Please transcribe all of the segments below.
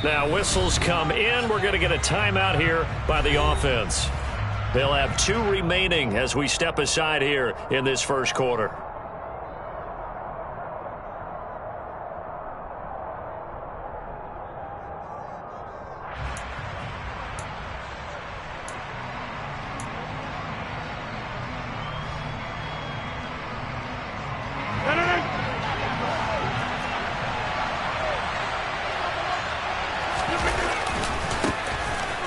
Now whistles come in. We're going to get a timeout here by the offense. They'll have 2 remaining as we step aside here in this first quarter.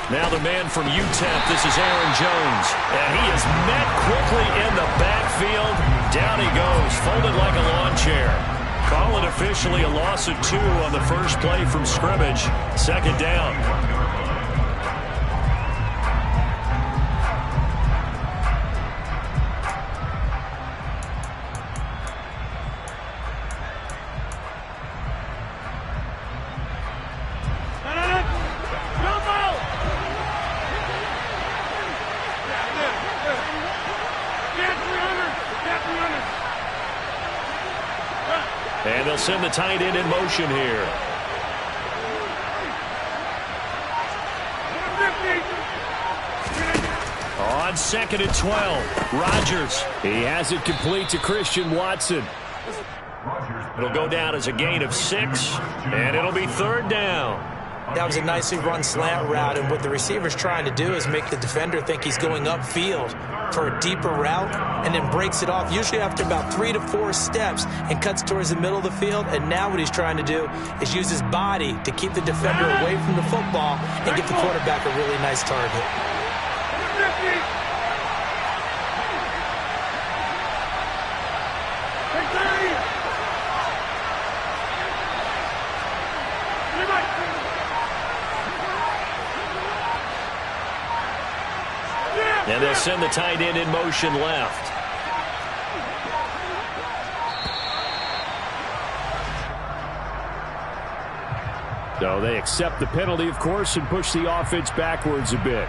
Now the man from UTEP, this is Aaron Jones. And he is met quickly in the backfield. Down he goes, folded like a lawn chair. Call it officially a loss of 2 on the first play from scrimmage. Second down. And they'll send the tight end in motion here. On 2nd and 12, Rodgers. He has it complete to Christian Watson. It'll go down as a gain of 6, and it'll be 3rd down. That was a nicely run slant route, and what the receiver's trying to do is make the defender think he's going upfield for a deeper route, and then breaks it off, usually after about 3 to 4 steps, and cuts towards the middle of the field. And now what he's trying to do is use his body to keep the defender away from the football and give the quarterback a really nice target. And they'll send the tight end in motion left. So they accept the penalty, of course, and push the offense backwards a bit.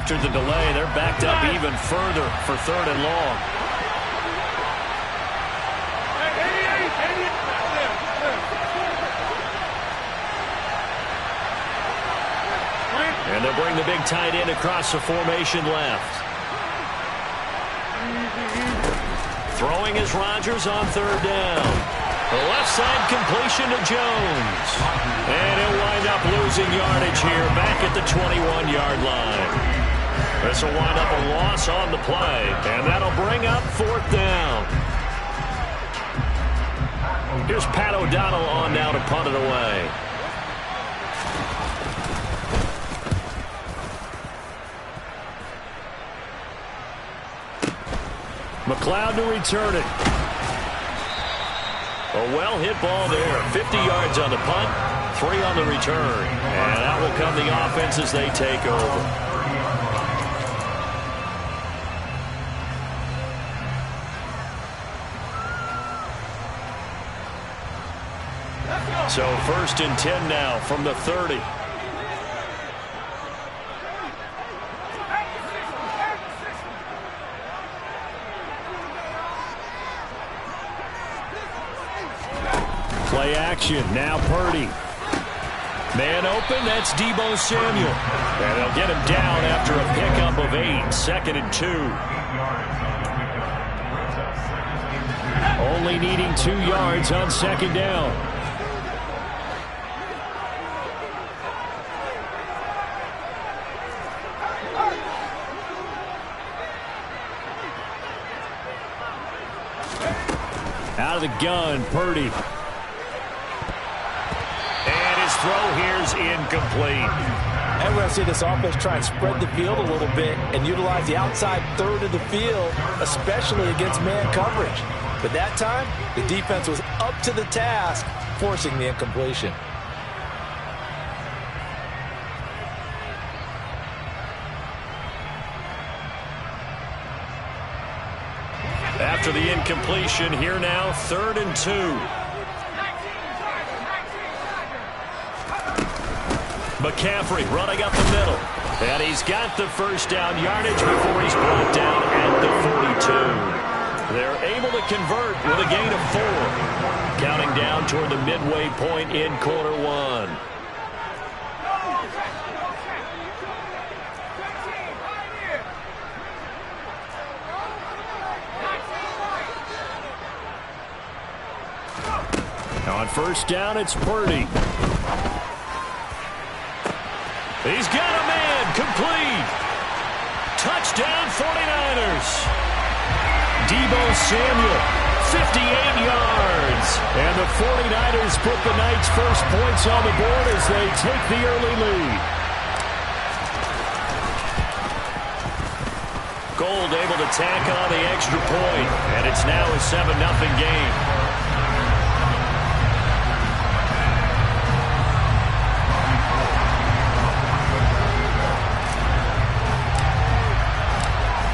After the delay, they're backed up even further for 3rd and long. And they'll bring the big tight end across the formation left. Throwing is Rodgers on 3rd down. The left side completion to Jones. And he'll wind up losing yardage here back at the 21-yard line. This will wind up a loss on the play, and that'll bring up 4th down. Here's Pat O'Donnell on now to punt it away. McLeod to return it. A well-hit ball there. 50 yards on the punt, 3 on the return. And out will come the offense as they take over. So 1st and 10 now from the 30. Play action. Now Purdy. Man open. That's Deebo Samuel. And they'll get him down after a pickup of 8. 2nd and 2. Only needing 2 yards on 2nd down. Out of the gun, Purdy. And his throw here is incomplete. And we're going to see this offense try and spread the field a little bit and utilize the outside 3rd of the field, especially against man coverage. But that time, the defense was up to the task, forcing the incompletion. After the incompletion, here now, 3rd and 2. McCaffrey running up the middle. And he's got the first down yardage before he's brought down at the 42. They're able to convert with a gain of 4. Counting down toward the midway point in quarter one. On first down, it's Purdy. He's got a man, complete. Touchdown 49ers. Deebo Samuel, 58 yards. And the 49ers put the night's first points on the board as they take the early lead. Gold able to tack on the extra point, and it's now a 7-0 game.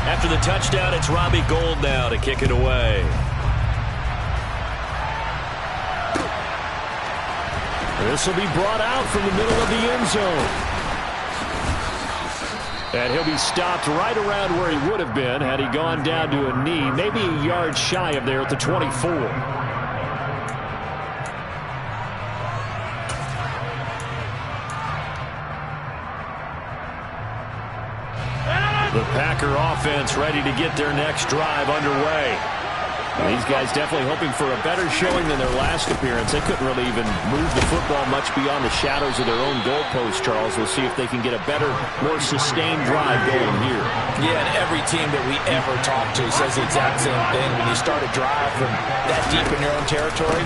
After the touchdown, it's Robbie Gould now to kick it away. This will be brought out from the middle of the end zone. And he'll be stopped right around where he would have been had he gone down to a knee, maybe a yard shy of there at the 24. The Packer offense ready to get their next drive underway. These guys definitely hoping for a better showing than their last appearance. They couldn't really even move the football much beyond the shadows of their own goalpost, Charles. We'll see if they can get a better, more sustained drive going here. Yeah, and every team that we ever talk to says the exact same thing. When you start a drive from that deep in your own territory,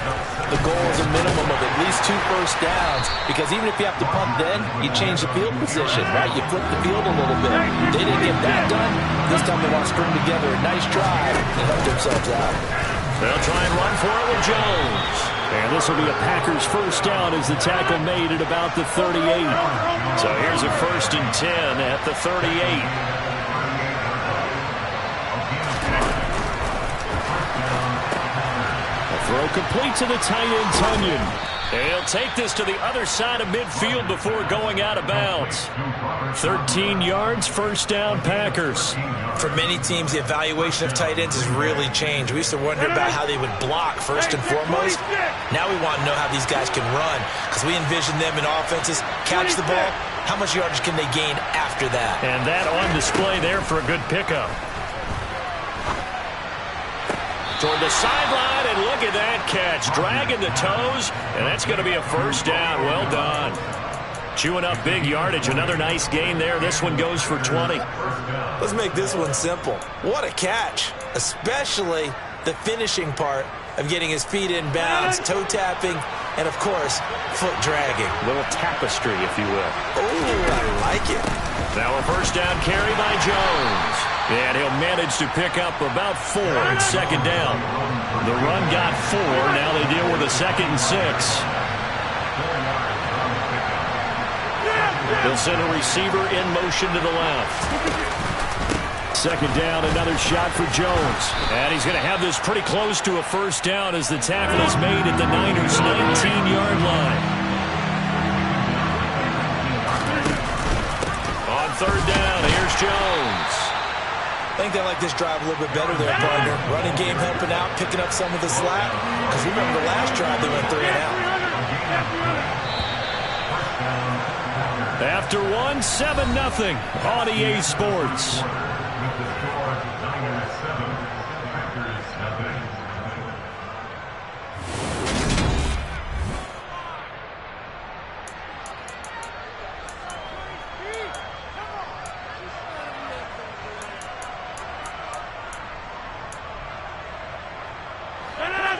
the goal is a minimum of at least 2 first downs, because even if you have to punt then, you change the field position, right? You flip the field a little bit. They didn't get that done. This time they want to string together a nice drive and help themselves out. They'll try and run for it with Jones. And this will be a Packers first down as the tackle made at about the 38. So here's a 1st and 10 at the 38. Throw complete to the tight end, Tunyon. He'll take this to the other side of midfield before going out of bounds. 13 yards, first down, Packers. For many teams, the evaluation of tight ends has really changed. We used to wonder about how they would block first and foremost. Now we want to know how these guys can run, because we envision them in offenses catch the ball. How much yardage can they gain after that? And that on display there for a good pickup. Toward the sideline, and look at that catch. Dragging the toes, and that's going to be a first down. Well done. Chewing up big yardage. Another nice gain there. This one goes for 20. Let's make this one simple. What a catch, especially the finishing part of getting his feet in bounds, toe tapping, and, of course, foot dragging. A little tapestry, if you will. Oh, I like it. Now a first down carry by Jones. And he'll manage to pick up about 4 on second down. The run got 4. Now they deal with a 2nd and 6. They'll send a receiver in motion to the left. Second down, another shot for Jones. And he's going to have this pretty close to a first down as the tackle is made at the Niners' 19-yard line. On third down, here's Jones. I think they like this drive a little bit better there, partner. Running game helping out, picking up some of the slack. Because remember the last drive, they went 3 and out. After 1, 7-0 on EA Sports.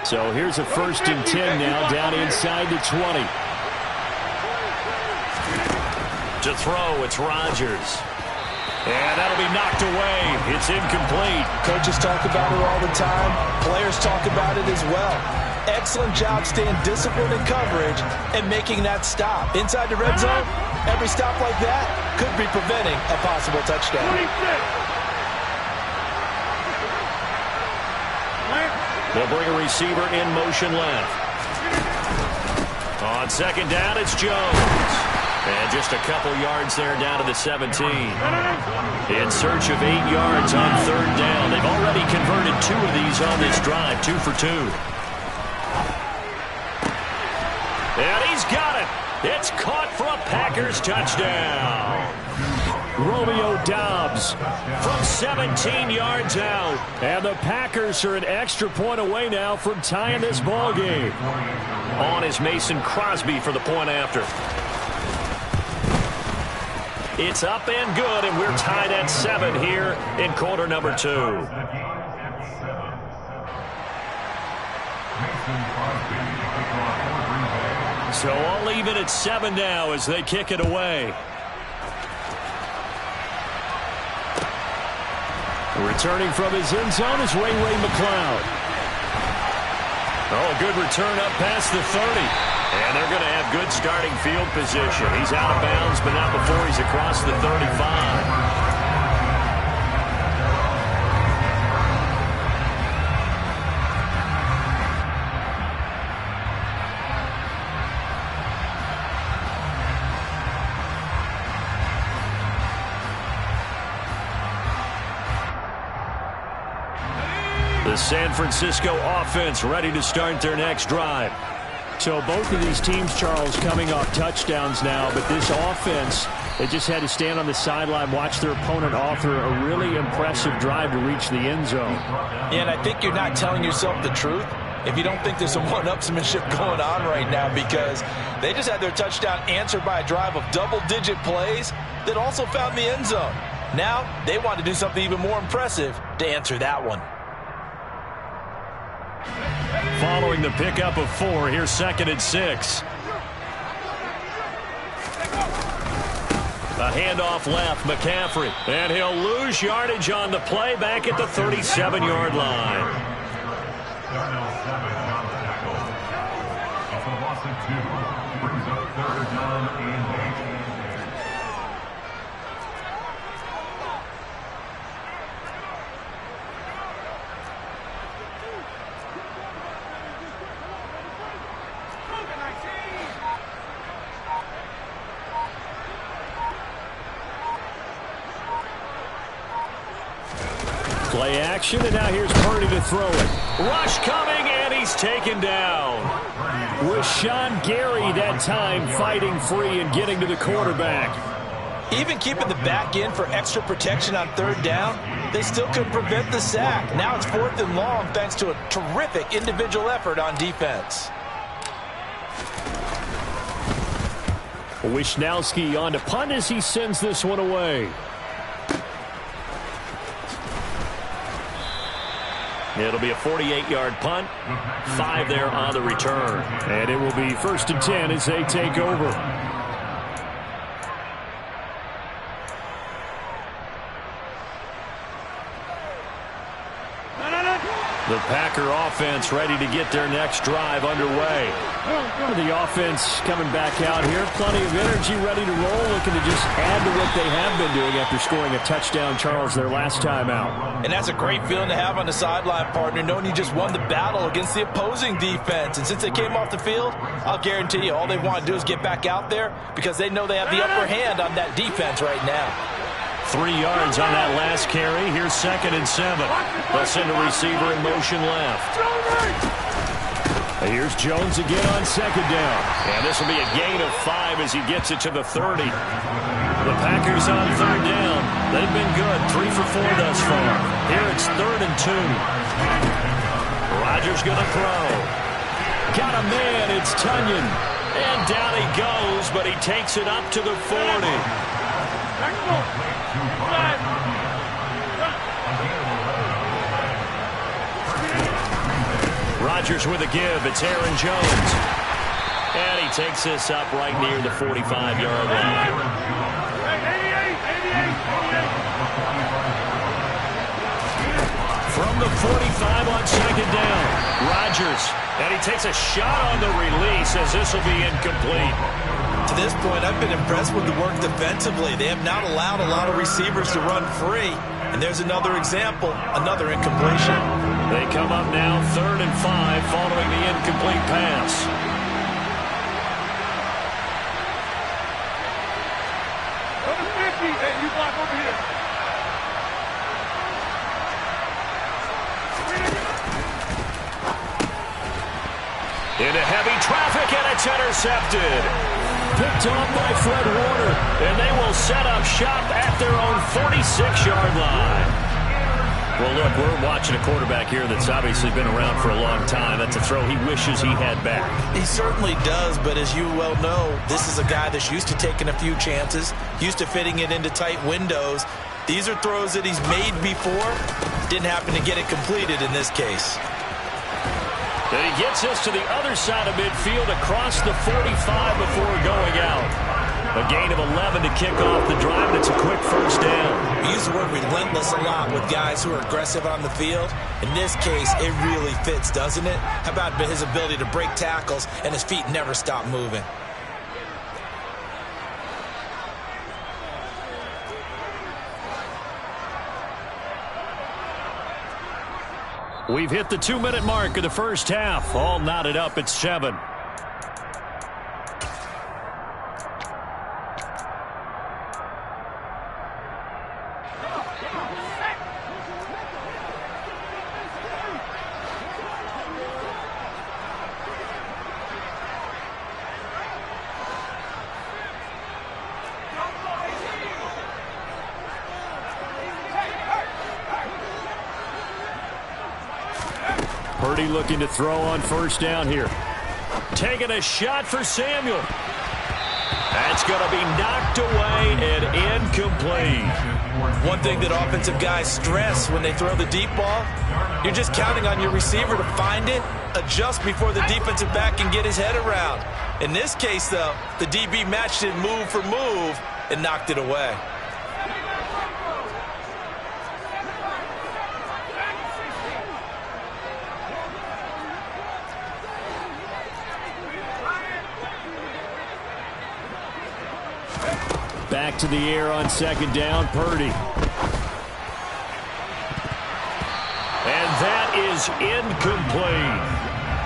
So here's a 1st and 10 now, down inside the 20. To throw, it's Rodgers. And that'll be knocked away. It's incomplete. Coaches talk about it all the time. Players talk about it as well. Excellent job staying disciplined in coverage and making that stop. Inside the red zone, every stop like that could be preventing a possible touchdown. They'll bring a receiver in motion left. On second down, it's Jones. And just a couple yards there down to the 17. In search of 8 yards on third down. They've already converted 2 of these on this drive, 2 for 2. And he's got it. It's caught for a Packers touchdown. Romeo Doubs From 17 yards out. And the Packers are an extra point away now from tying this ball game. On is Mason Crosby for the point after. It's up and good, and we're tied at 7 here in quarter number 2. So all even at 7 now as they kick it away. Returning from his end zone is Ray McCloud. Oh, good return up past the 30. And they're going to have good starting field position. He's out of bounds, but not before he's across the 35. The San Francisco offense ready to start their next drive. So both of these teams, Charles, coming off touchdowns now, but this offense, they just had to stand on the sideline, watch their opponent offer a really impressive drive to reach the end zone. Yeah, and I think you're not telling yourself the truth if you don't think there's some one-upsmanship going on right now, because they just had their touchdown answered by a drive of double-digit plays that also found the end zone. Now they want to do something even more impressive to answer that one. Following the pickup of 4, here's 2nd and 6. A handoff left, McCaffrey. And he'll lose yardage on the play back at the 37-yard line. Play action, and now here's Purdy to throw it. Rush coming, and he's taken down. With Sean Gary that time fighting free and getting to the quarterback. Even keeping the back end for extra protection on third down, they still couldn't prevent the sack. Now it's 4th and long thanks to a terrific individual effort on defense. Wisnowski on to punt as he sends this one away. It'll be a 48-yard punt, 5 there on the return. And it will be 1st and 10 as they take over. The Packer offense ready to get their next drive underway. The offense coming back out here. Plenty of energy, ready to roll, looking to just add to what they have been doing after scoring a touchdown, Charles, their last time out. And that's a great feeling to have on the sideline, partner, knowing you just won the battle against the opposing defense. And since they came off the field, I'll guarantee you all they want to do is get back out there because they know they have the upper hand on that defense right now. 3 yards on that last carry. Here's 2nd and 7. They'll send a receiver in motion left. Here's Jones again on 2nd down. And this will be a gain of 5 as he gets it to the 30. The Packers on 3rd down. They've been good. 3 for 4 thus far. Here it's 3rd and 2. Rodgers going to throw. Got a man. It's Tunyon. And down he goes, but he takes it up to the 40. Rodgers with a give. It's Aaron Jones. And he takes this up right near the 45-yard line. From the 45 on 2nd down. Rodgers. And he takes a shot on the release as this will be incomplete. To this point, I've been impressed with the work defensively. They have not allowed a lot of receivers to run free. And there's another example, another incompletion. They come up now 3rd and 5 following the incomplete pass. Into heavy traffic, and it's intercepted. Picked off by Fred Warner, and they will set up shop at their own 46-yard line. Well, look, we're watching a quarterback here that's obviously been around for a long time. That's a throw he wishes he had back. He certainly does, but as you well know, this is a guy that's used to taking a few chances, used to fitting it into tight windows. These are throws that he's made before. Didn't happen to get it completed in this case. And he gets us to the other side of midfield across the 45 before going out. A gain of 11 to kick off the drive, and it's a quick first down. We use the word relentless a lot with guys who are aggressive on the field. In this case, it really fits, doesn't it? How about his ability to break tackles and his feet never stop moving? We've hit the 2-minute mark of the first half. All knotted up at 7. Purdy looking to throw on first down here. Taking a shot for Samuel. That's going to be knocked away and incomplete. One thing that offensive guys stress when they throw the deep ball, you're just counting on your receiver to find it, adjust before the defensive back can get his head around. In this case, though, the DB matched it move for move and knocked it away. Back to the air on second down, Purdy. And that is incomplete.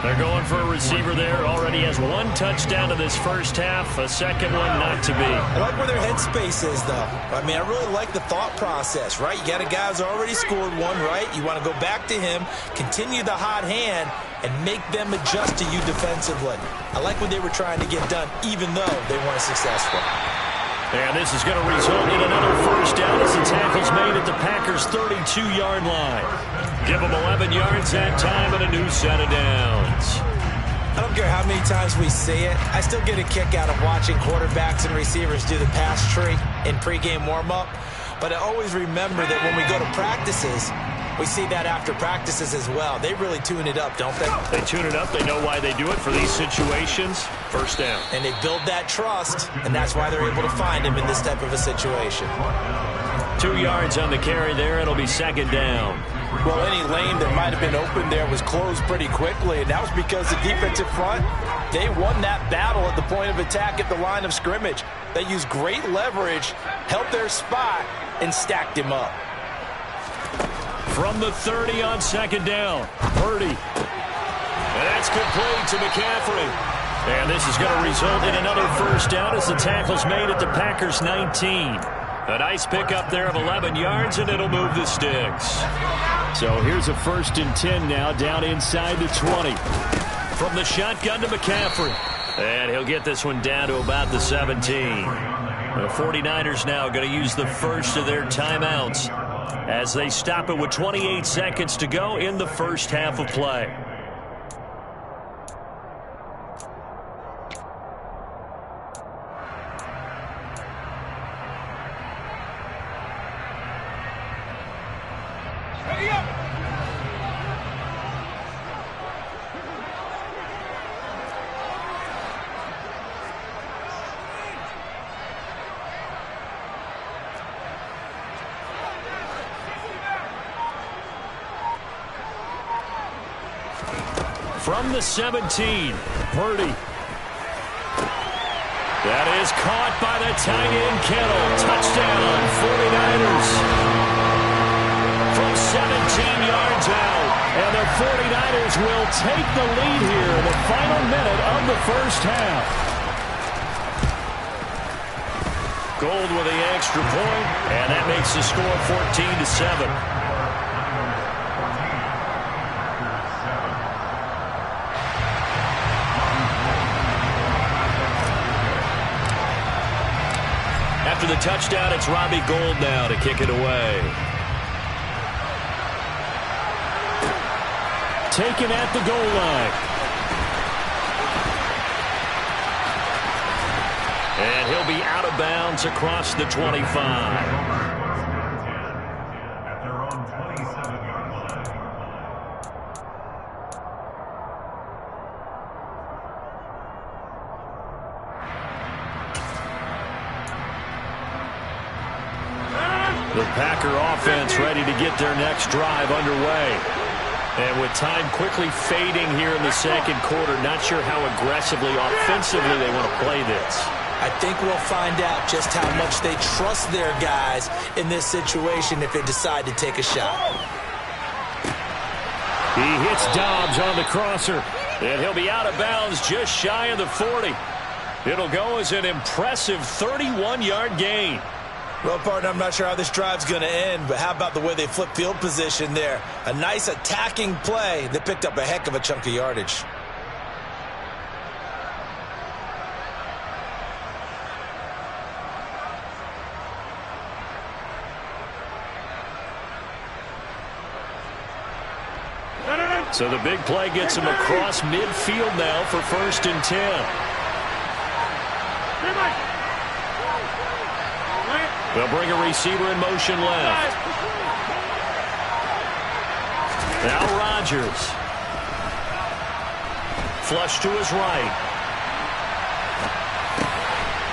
They're going for a receiver there. Already has one touchdown in this first half. A second one not to be. I like where their headspace is, though. I mean, I really like the thought process, right? You got a guy who's already scored one, right? You want to go back to him, continue the hot hand, and make them adjust to you defensively. I like what they were trying to get done, even though they weren't successful. And this is going to result in another first down as the tackle's made at the Packers' 32-yard line. Give them 11 yards that time and a new set of downs. I don't care how many times we see it. I still get a kick out of watching quarterbacks and receivers do the pass tree in pregame warm-up. But I always remember that when we go to practices, we see that after practices as well. They really tune it up, don't they? They tune it up. They know why they do it for these situations. First down. And they build that trust, and that's why they're able to find him in this type of a situation. 2 yards on the carry there. It'll be second down. Well, any lane that might have been open there was closed pretty quickly, and that was because the defensive front, they won that battle at the point of attack at the line of scrimmage. They used great leverage, held their spot, and stacked him up. From the 30 on second down, Purdy. And that's complete to McCaffrey. And this is going to result in another first down as the tackle's made at the Packers' 19. A nice pickup there of 11 yards, and it'll move the sticks. So here's a 1st and 10 now, down inside the 20. From the shotgun to McCaffrey. And he'll get this one down to about the 17. The 49ers now going to use the first of their timeouts as they stop it with 28 seconds to go in the first half of play. From the 17, Purdy. That is caught by the tight end, Kittle. Touchdown, 49ers. From 17 yards out. And the 49ers will take the lead here in the final minute of the first half. Gold with the extra point, and that makes the score 14-7. touchdown, it's Robbie Gould now to kick it away. Taken at the goal line. And he'll be out of bounds across the 25. The Packer offense ready to get their next drive underway. And with time quickly fading here in the second quarter, not sure how aggressively, offensively they want to play this. I think we'll find out just how much they trust their guys in this situation if they decide to take a shot. He hits Dobbs on the crosser. And he'll be out of bounds just shy of the 40. It'll go as an impressive 31-yard gain. Well, partner, I'm not sure how this drive's going to end, but how about the way they flip field position there? A nice attacking play that picked up a heck of a chunk of yardage. So the big play gets him across midfield now for 1st and 10. They'll bring a receiver in motion left. Now Rodgers. Flush to his right.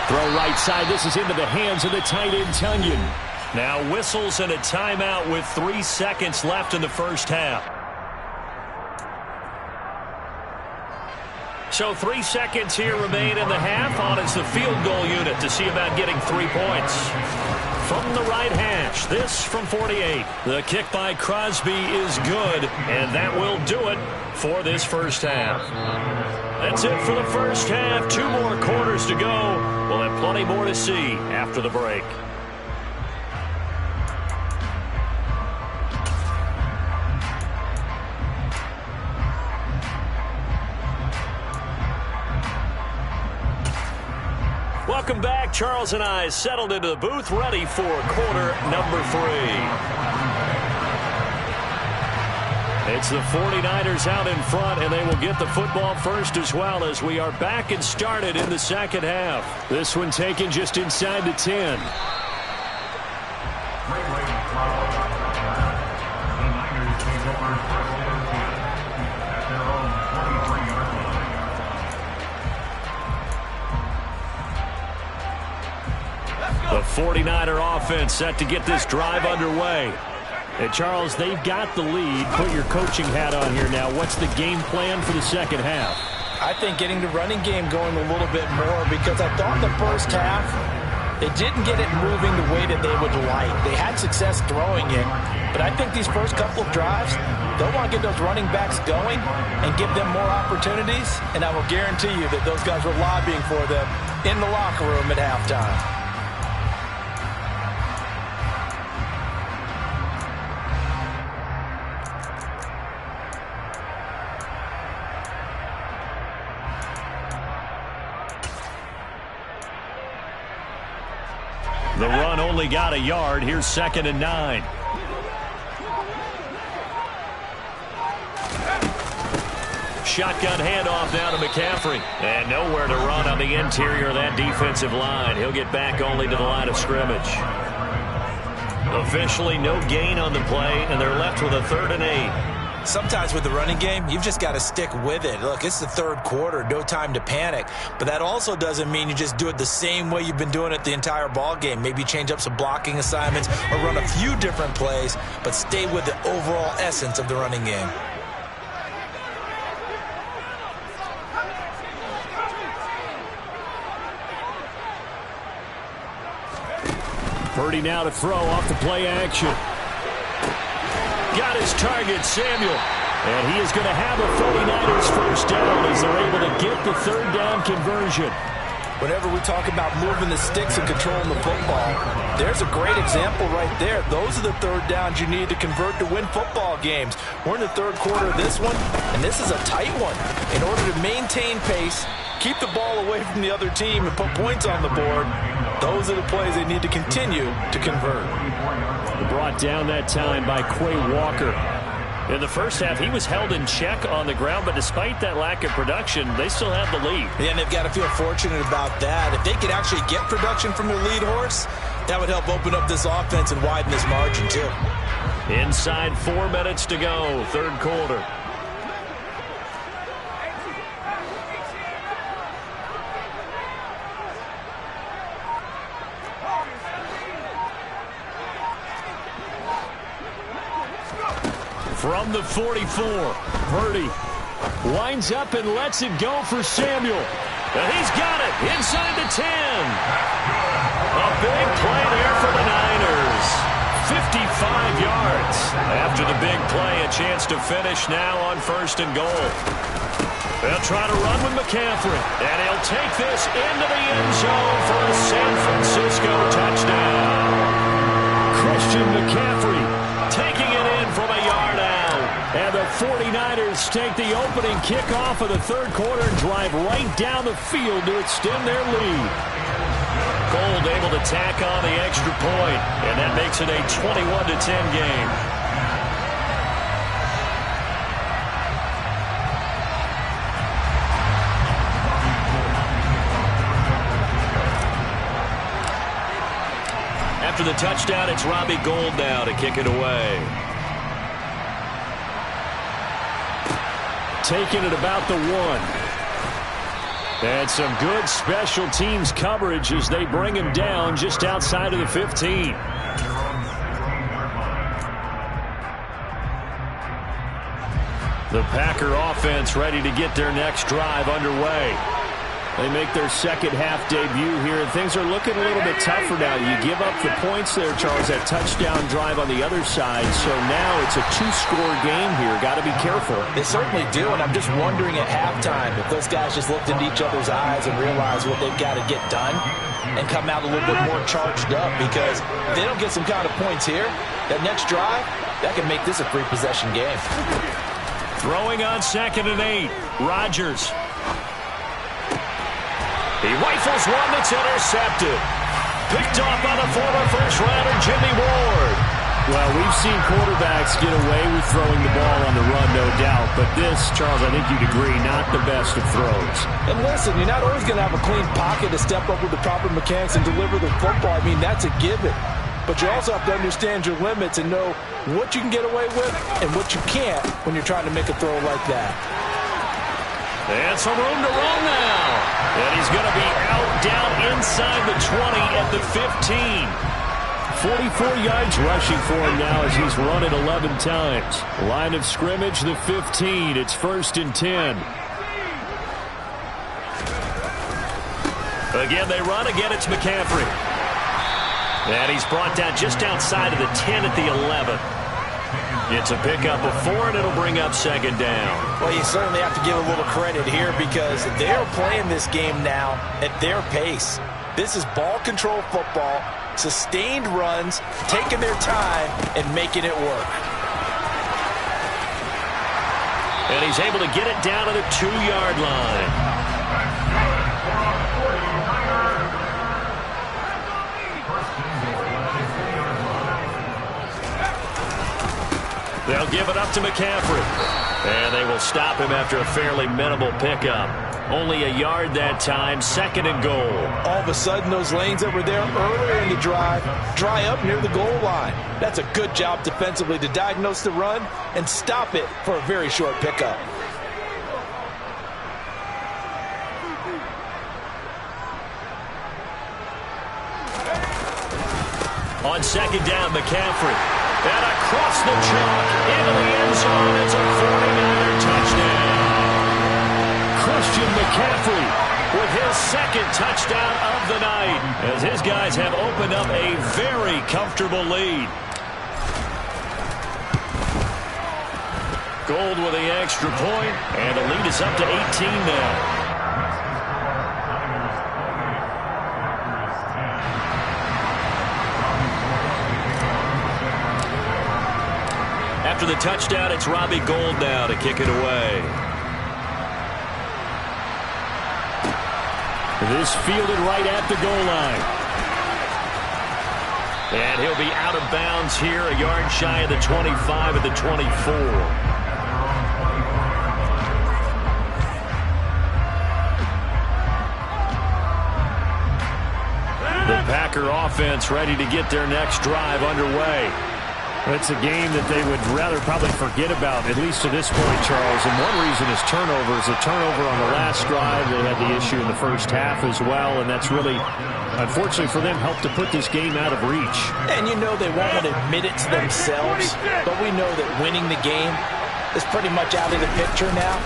Throw right side. This is into the hands of the tight end, Tunyon. Now whistles and a timeout with 3 seconds left in the first half. So 3 seconds here remain in the half. On is the field goal unit to see about getting 3 points. From the right hash, this from 48. The kick by Crosby is good, and that will do it for this first half. That's it for the first half. 2 more quarters to go. We'll have plenty more to see after the break. Welcome back. Charles and I settled into the booth, ready for quarter number 3. It's the 49ers out in front, and they will get the football first as well as we are back and started in the second half. This one taken just inside the 10. The 49er offense set to get this drive underway. And Charles, they've got the lead. Put your coaching hat on here now. What's the game plan for the second half? I think getting the running game going a little bit more, because I thought the first half they didn't get it moving the way that they would like. They had success throwing it, but I think these first couple of drives, they'll want to get those running backs going and give them more opportunities, and I will guarantee you that those guys were lobbying for them in the locker room at halftime. The run only got a yard. Here's 2nd and 9. Shotgun handoff now to McCaffrey. And nowhere to run on the interior of that defensive line. He'll get back only to the line of scrimmage. Officially no gain on the play, and they're left with a 3rd and 8. Sometimes with the running game, you've just got to stick with it. Look, it's the third quarter, no time to panic. But that also doesn't mean you just do it the same way you've been doing it the entire ball game. Maybe change up some blocking assignments or run a few different plays, but stay with the overall essence of the running game. Purdy now to throw off the play action. Got his target, Samuel. And he is going to have a 49ers first down as they're able to get the 3rd down conversion. Whenever we talk about moving the sticks and controlling the football, there's a great example right there. Those are the 3rd downs you need to convert to win football games. We're in the 3rd quarter of this one, and this is a tight one. In order to maintain pace, keep the ball away from the other team, and put points on the board, Those are the plays they need to continue to convert. Brought down that time by Quay Walker. In the first half, he was held in check on the ground, but despite that lack of production, they still have the lead. Yeah, and they've got to feel fortunate about that. If they could actually get production from their lead horse, that would help open up this offense and widen this margin, too. Inside 4 minutes to go, third quarter. From the 44, Purdy winds up and lets it go for Samuel. And he's got it inside the 10. A big play there for the Niners. 55 yards. After the big play, a chance to finish now on 1st and goal. They'll try to run with McCaffrey. And he'll take this into the end zone for a San Francisco touchdown. Christian McCaffrey taking it in from a yard out. And the 49ers take the opening kickoff of the third quarter and drive right down the field to extend their lead. Gold able to tack on the extra point, and that makes it a 21-10 game. After the touchdown, it's Robbie Gould now to kick it away. Taking it about the 1. And some good special teams coverage as they bring him down just outside of the 15. The Packer offense ready to get their next drive underway. They make their second half debut here, and things are looking a little bit tougher now. You give up the points there, Charles, that touchdown drive on the other side. So now it's a 2-score game here. Got to be careful. They certainly do, and I'm just wondering at halftime if those guys just looked into each other's eyes and realized what they've got to get done and come out a little bit more charged up, because if they don't get some kind of points here, that next drive, that can make this a 3-possession game. Throwing on 2nd and 8, Rodgers. He rifles one that's intercepted. Picked off by the former first-rounder Jimmy Ward. Well, we've seen quarterbacks get away with throwing the ball on the run, no doubt. But this, Charles, I think you'd agree, not the best of throws. And listen, you're not always going to have a clean pocket to step up with the proper mechanics and deliver the football. I mean, that's a given. But you also have to understand your limits and know what you can get away with and what you can't when you're trying to make a throw like that. And some room to run now. And he's going to be out down inside the 20 at the 15. 44 yards rushing for him now as he's run it 11 times. Line of scrimmage, the 15. It's 1st and 10. Again, they run. Again, it's McCaffrey. And he's brought down just outside of the 10 at the 11. It's a pickup of 4, and it'll bring up 2nd down. Well, you certainly have to give a little credit here because they're playing this game now at their pace. This is ball control football, sustained runs, taking their time, and making it work. And he's able to get it down to the 2-yard line. They'll give it up to McCaffrey. And they will stop him after a fairly minimal pickup. Only a yard that time, 2nd and goal. All of a sudden, those lanes that were there earlier in the drive dry up near the goal line. That's a good job defensively to diagnose the run and stop it for a very short pickup. On 2nd down, McCaffrey. And across the chalk into the end zone. It's a 49er touchdown. Christian McCaffrey with his 2nd touchdown of the night as his guys have opened up a very comfortable lead. Gold with the extra point, and the lead is up to 18 now. After the touchdown, it's Robbie Gould now to kick it away. This fielded right at the goal line. And he'll be out of bounds here, a yard shy of the 25 at the 24. The Packer offense ready to get their next drive underway. It's a game that they would rather probably forget about, at least to this point, Charles. And one reason is turnovers. A turnover on the last drive. They had the issue in the first half as well, and that's really, unfortunately for them, helped to put this game out of reach. And you know they won't admit it to themselves, but we know that winning the game is pretty much out of the picture now.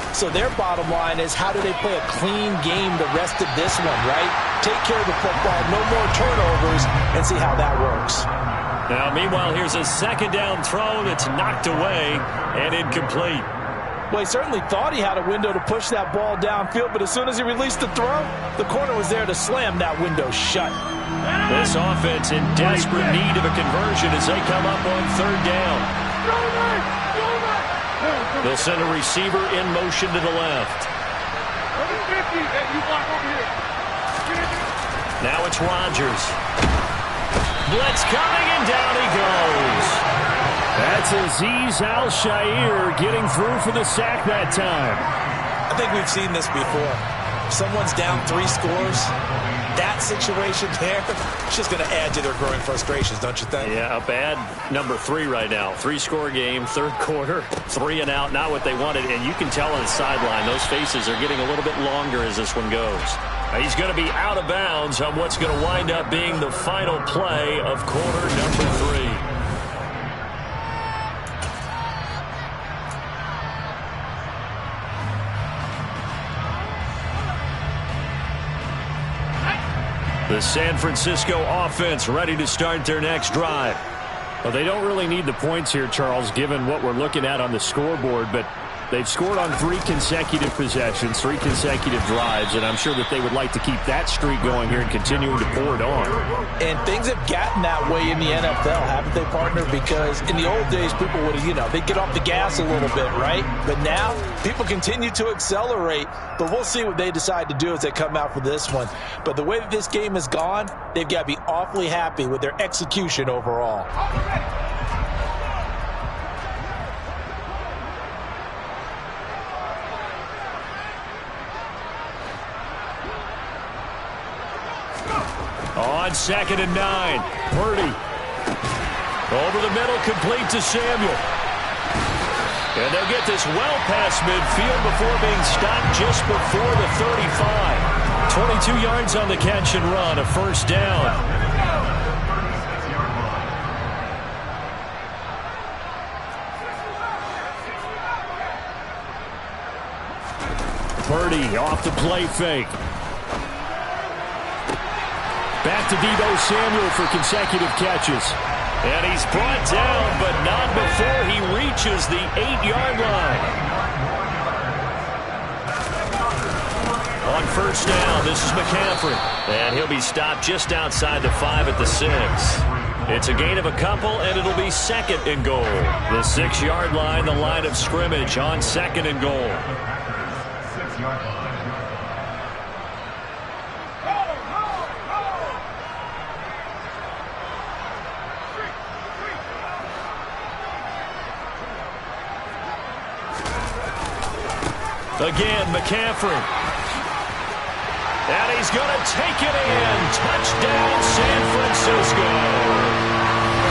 So their bottom line is, how do they play a clean game the rest of this one, right? Take care of the football, no more turnovers, and see how that works. Now, meanwhile, here's a second down throw that's knocked away and incomplete. Well, he certainly thought he had a window to push that ball downfield, but as soon as he released the throw, the corner was there to slam that window shut. This offense in desperate need of a conversion as they come up on third down. They'll send a receiver in motion to the left. Now it's Rodgers. Blitz coming, and down he goes. That's Azeez Al-Shaair getting through for the sack that time. I think we've seen this before. Someone's down 3 scores. That situation there, it's just going to add to their growing frustrations, don't you think? Yeah, a bad number 3 right now. 3-score game, third quarter, 3 and out, not what they wanted. And you can tell on the sideline, those faces are getting a little bit longer as this one goes. He's going to be out of bounds on what's going to wind up being the final play of quarter number 3. The San Francisco offense ready to start their next drive. Well, they don't really need the points here, Charles, given what we're looking at on the scoreboard, but they've scored on 3 consecutive possessions, 3 consecutive drives, and I'm sure that they would like to keep that streak going here and continuing to pour it on. And things have gotten that way in the NFL, haven't they, partner? Because in the old days, people would, they'd get off the gas a little bit, right? But now, people continue to accelerate, but we'll see what they decide to do as they come out for this one. But the way that this game has gone, they've got to be awfully happy with their execution overall. On 2nd and 9, Purdy. Over the middle, complete to Samuel. And they'll get this well past midfield before being stopped just before the 35. 22 yards on the catch and run, a first down. Purdy off the play fake. Back to Deebo Samuel for consecutive catches. And he's brought down, but not before he reaches the 8-yard line. On first down, this is McCaffrey. And he'll be stopped just outside the 5 at the 6. It's a gain of a couple, and it'll be 2nd and goal. The 6-yard line, the line of scrimmage on 2nd and goal. Again, McCaffrey. And he's going to take it in. Touchdown, San Francisco.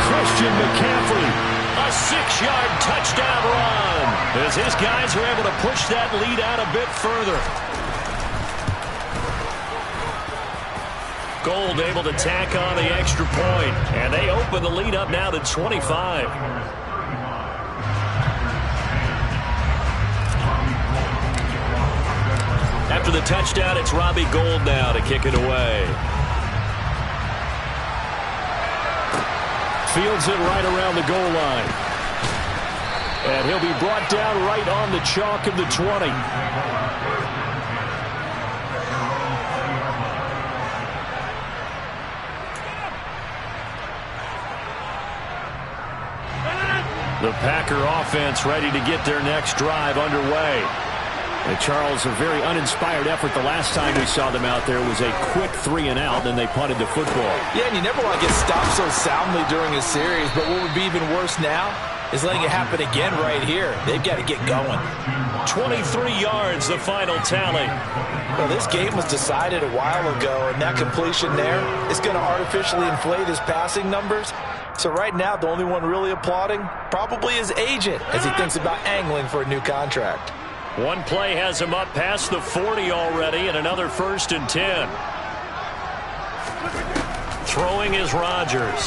Christian McCaffrey. A 6-yard touchdown run as his guys are able to push that lead out a bit further. Gold able to tack on the extra point, and they open the lead up now to 25. After the touchdown, it's Robbie Gould now to kick it away. Fields it right around the goal line. And he'll be brought down right on the chalk of the 20. The Packer offense ready to get their next drive underway. And Charles, a very uninspired effort. The last time we saw them out there was a quick 3-and-out, then they punted the football. Yeah, and you never want to get stopped so soundly during a series, but what would be even worse now is letting it happen again right here. They've got to get going. 23 yards, the final tally. Well, this game was decided a while ago, and that completion there is going to artificially inflate his passing numbers. So right now, the only one really applauding probably his agent as he thinks about angling for a new contract. One play has him up past the 40 already, and another 1st and 10. Throwing is Rodgers.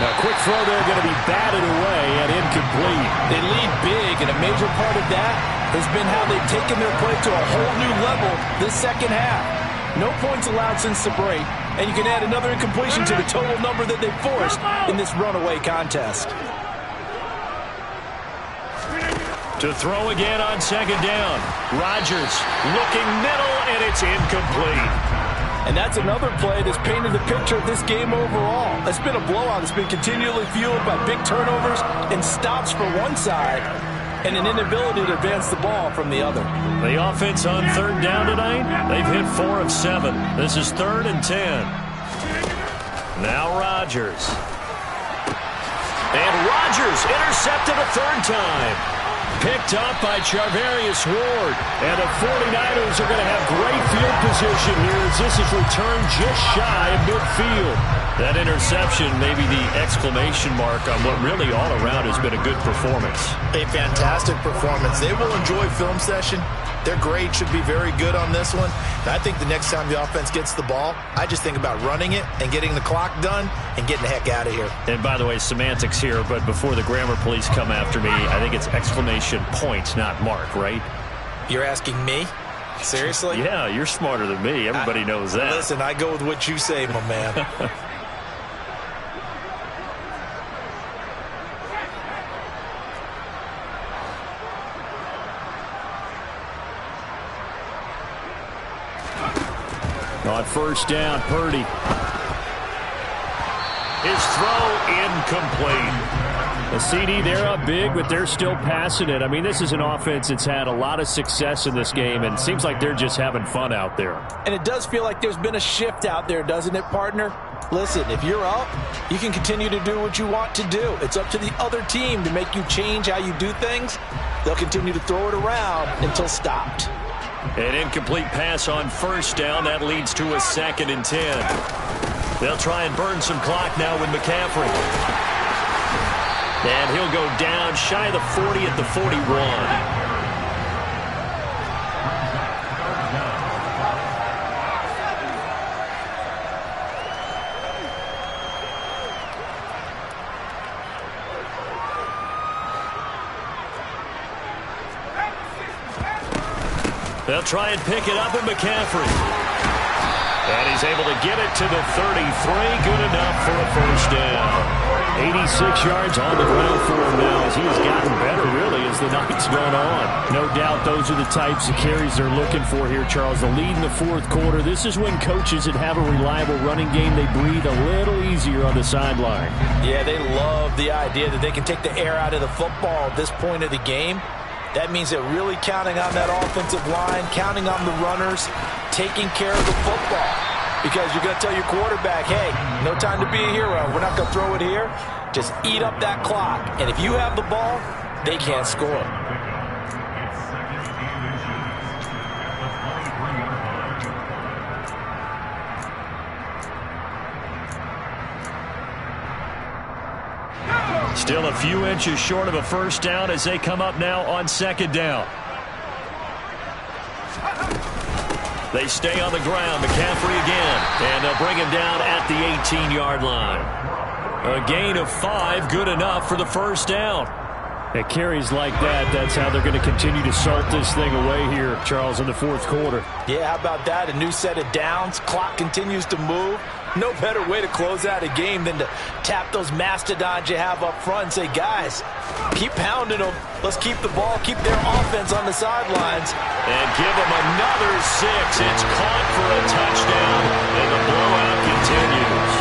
Now, quick throw there, going to be batted away and incomplete. They lead big, and a major part of that has been how they've taken their play to a whole new level this second half. No points allowed since the break, and you can add another incompletion to the total number that they forced in this runaway contest. To throw again on 2nd down. Rodgers looking middle, and it's incomplete. And that's another play that's painted the picture of this game overall. It's been a blowout. It's been continually fueled by big turnovers and stops for one side and an inability to advance the ball from the other. The offense on 3rd down tonight, they've hit 4 of 7. This is 3rd and 10. Now Rodgers. And Rodgers intercepted a 3rd time. Picked up by Charvarius Ward. And the 49ers are going to have great field position here as this is returned just shy of midfield. That interception may be the exclamation mark on what really all around has been a good performance. A fantastic performance. They will enjoy film session. Their grade should be very good on this one. And I think the next time the offense gets the ball, I just think about running it and getting the clock done and getting the heck out of here. And by the way, semantics here, but before the grammar police come after me, I think it's exclamation point, not mark, right? You're asking me? Seriously? Yeah, you're smarter than me. Everybody knows that. Listen, I go with what you say, my man. On 1st down, Purdy. His throw incomplete. The CD, they're up big, but they're still passing it. I mean, this is an offense that's had a lot of success in this game, and it seems like they're just having fun out there. And it does feel like there's been a shift out there, doesn't it, partner? Listen, if you're up, you can continue to do what you want to do. It's up to the other team to make you change how you do things. They'll continue to throw it around until stopped. An incomplete pass on 1st down. That leads to a 2nd and 10. They'll try and burn some clock now with McCaffrey. And he'll go down shy of the 40 at the 41. They'll try and pick it up with McCaffrey. And he's able to get it to the 33. Good enough for a 1st down. 86 yards on the ground for him now as he has gotten better, really, as the night's gone on. No doubt those are the types of carries they're looking for here, Charles. The lead in the 4th quarter. This is when coaches that have a reliable running game, they breathe a little easier on the sideline. Yeah, they love the idea that they can take the air out of the football at this point of the game. That means they're really counting on that offensive line, counting on the runners, taking care of the football. Because you're going to tell your quarterback, hey, no time to be a hero. We're not going to throw it here. Just eat up that clock. And if you have the ball, they can't score. Still a few inches short of a 1st down as they come up now on 2nd down. They stay on the ground. McCaffrey again. And they'll bring him down at the 18-yard line. A gain of 5, good enough for the 1st down. At carries like that, that's how they're going to continue to salt this thing away here, Charles, in the 4th quarter. Yeah, how about that? A new set of downs. Clock continues to move. No better way to close out a game than to tap those mastodons you have up front and say, guys, keep pounding them. Let's keep the ball, keep their offense on the sidelines. And give them another 6. It's caught for a touchdown, and the blowout continues.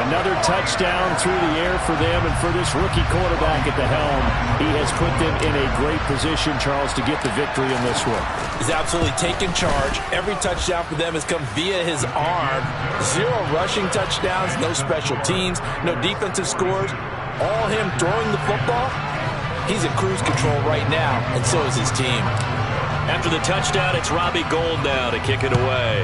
Another touchdown through the air for them, and for this rookie quarterback at the helm, he has put them in a great position, Charles, to get the victory in this one. He's absolutely taken charge. Every touchdown for them has come via his arm. 0 rushing touchdowns, no special teams, no defensive scores. All him throwing the football. He's in cruise control right now, and so is his team. After the touchdown, it's Robbie Gould now to kick it away.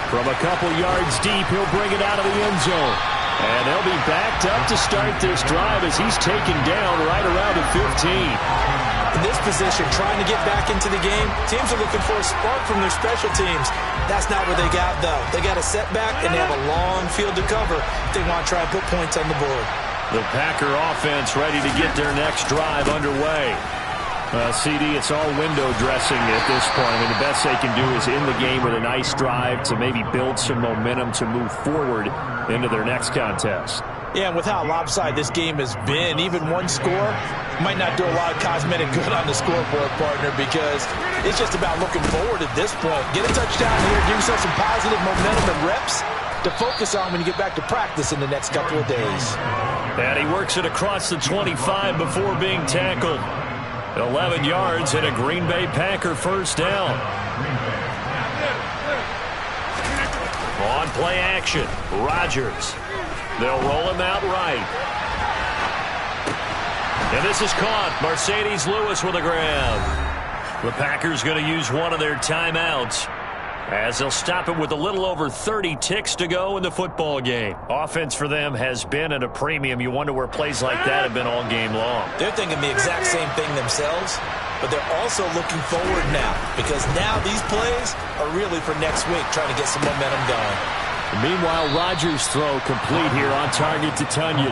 From a couple yards deep, he'll bring it out of the end zone. And they'll be backed up to start this drive as he's taken down right around the 15. In this position, trying to get back into the game, teams are looking for a spark from their special teams. That's not what they got, though. They got a setback, and they have a long field to cover if they want to try and put points on the board. The Packer offense ready to get their next drive underway. CD, it's all window dressing at this point. I mean, the best they can do is in the game with a nice drive to maybe build some momentum to move forward into their next contest. Yeah, and with how lopsided this game has been, even one score might not do a lot of cosmetic good on the scoreboard, partner, because it's just about looking forward at this point. Get a touchdown here, give yourself some positive momentum and reps to focus on when you get back to practice in the next couple of days. And he works it across the 25 before being tackled. 11 yards and a Green Bay Packer first down. On play action, Rodgers. They'll roll him out right. And this is caught. Mercedes Lewis with a grab. The Packers going to use one of their timeouts as they'll stop it with a little over 30 ticks to go in the football game. Offense for them has been at a premium. You wonder where plays like that have been all game long. They're thinking the exact same thing themselves, but they're also looking forward now, because now these plays are really for next week, trying to get some momentum going. Meanwhile, Rodgers' throw complete here on target to Tunyon.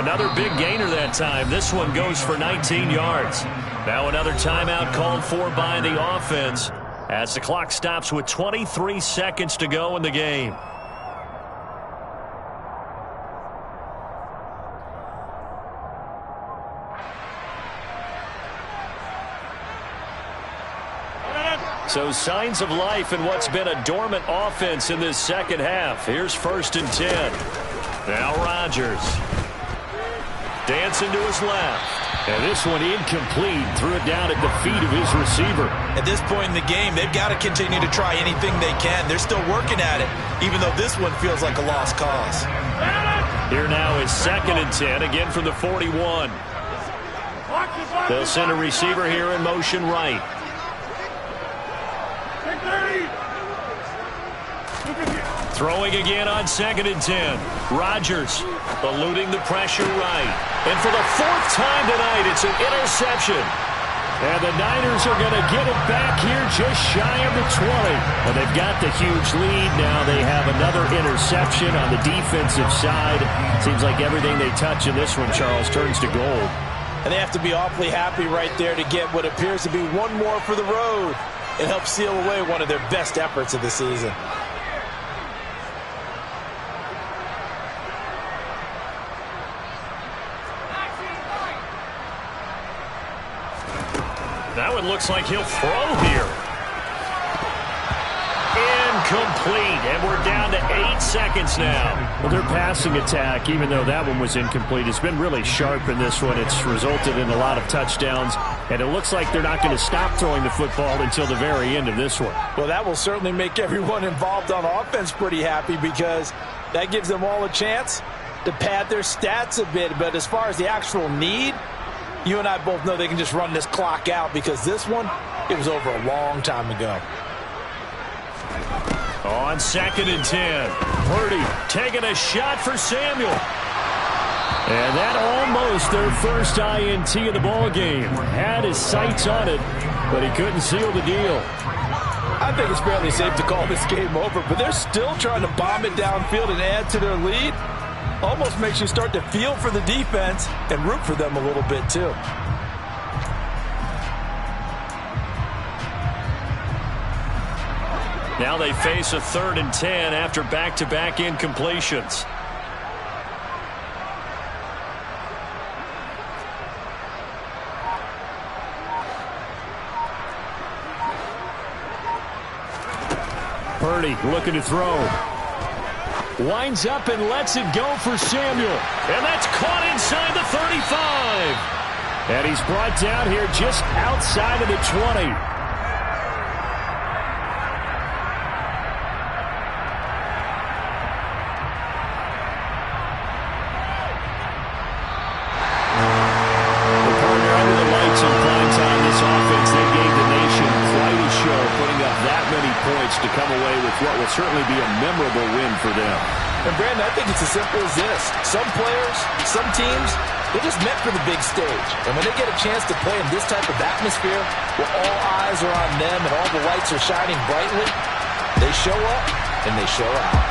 Another big gainer that time. This one goes for 19 yards. Now another timeout called for by the offense as the clock stops with 23 seconds to go in the game. So signs of life in what's been a dormant offense in this second half. Here's 1st and 10. Now Rodgers. Dancing to his left. And this one incomplete. Threw it down at the feet of his receiver. At this point in the game, they've got to continue to try anything they can. They're still working at it, even though this one feels like a lost cause. Here now is 2nd and 10, again from the 41. They'll send a receiver here in motion right. Throwing again on 2nd and 10. Rodgers eluding the pressure right. And for the 4th time tonight, it's an interception. And the Niners are going to get it back here just shy of the 20. And they've got the huge lead. Now they have another interception on the defensive side. Seems like everything they touch in this one, Charles, turns to gold. And they have to be awfully happy right there to get what appears to be one more for the road. It helps seal away one of their best efforts of the season. That one looks like he'll throw here. Incomplete, and we're down to 8 seconds now. Well, their passing attack, even though that one was incomplete, has been really sharp in this one. It's resulted in a lot of touchdowns, and it looks like they're not going to stop throwing the football until the very end of this one. Well, that will certainly make everyone involved on offense pretty happy, because that gives them all a chance to pad their stats a bit. But as far as the actual need, you and I both know they can just run this clock out, because this one, it was over a long time ago. On 2nd and 10, Purdy taking a shot for Samuel. And that almost their first INT of the ball game. Had his sights on it, but he couldn't seal the deal. I think it's fairly safe to call this game over, but they're still trying to bomb it downfield and add to their lead. Almost makes you start to feel for the defense and root for them a little bit too. Now they face a 3rd and 10 after back-to-back incompletions. Purdy looking to throw. Winds up and lets it go for Samuel. And that's caught inside the 35. And he's brought down here just outside of the 20. To come away with what will certainly be a memorable win for them. And Brandon, I think it's as simple as this. Some players, some teams, they're just meant for the big stage. And when they get a chance to play in this type of atmosphere, where all eyes are on them and all the lights are shining brightly, they show up and they show out.